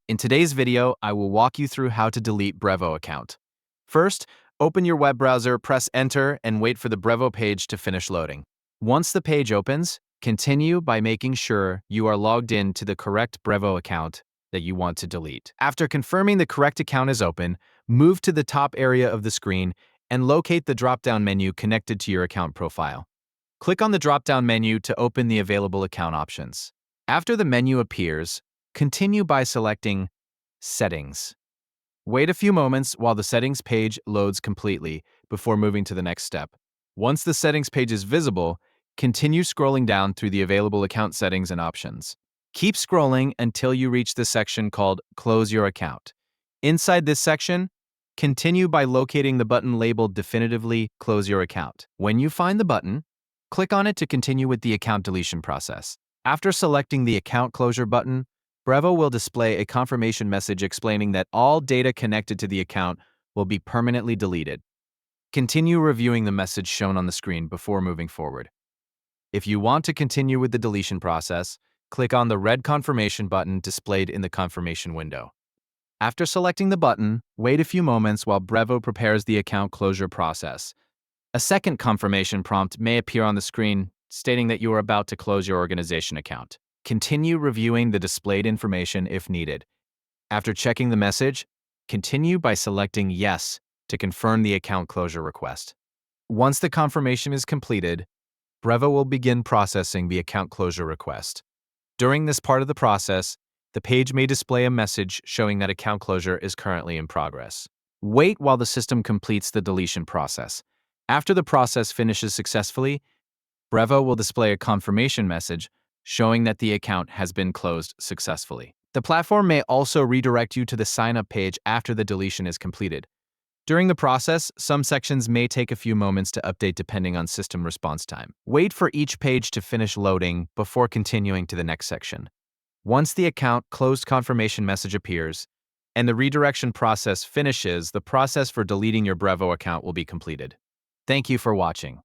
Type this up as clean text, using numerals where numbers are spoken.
In today's video, I will walk you through how to delete Brevo account. First, open your web browser, press Enter, and wait for the Brevo page to finish loading. Once the page opens, continue by making sure you are logged in to the correct Brevo account that you want to delete. After confirming the correct account is open, move to the top area of the screen and locate the drop-down menu connected to your account profile. Click on the drop-down menu to open the available account options. After the menu appears, continue by selecting Settings. Wait a few moments while the settings page loads completely before moving to the next step. Once the settings page is visible, continue scrolling down through the available account settings and options. Keep scrolling until you reach the section called Close Your Account. Inside this section, continue by locating the button labeled Definitively Close Your Account. When you find the button, click on it to continue with the account deletion process. After selecting the Account Closure button, Brevo will display a confirmation message explaining that all data connected to the account will be permanently deleted. Continue reviewing the message shown on the screen before moving forward. If you want to continue with the deletion process, click on the red confirmation button displayed in the confirmation window. After selecting the button, wait a few moments while Brevo prepares the account closure process. A second confirmation prompt may appear on the screen stating that you are about to close your organization account. Continue reviewing the displayed information if needed. After checking the message, continue by selecting Yes to confirm the account closure request. Once the confirmation is completed, Brevo will begin processing the account closure request. During this part of the process, the page may display a message showing that account closure is currently in progress. Wait while the system completes the deletion process. After the process finishes successfully, Brevo will display a confirmation message showing that the account has been closed successfully. The platform may also redirect you to the sign-up page after the deletion is completed. During the process, some sections may take a few moments to update depending on system response time. Wait for each page to finish loading before continuing to the next section. Once the account closed confirmation message appears and the redirection process finishes, the process for deleting your Brevo account will be completed. Thank you for watching.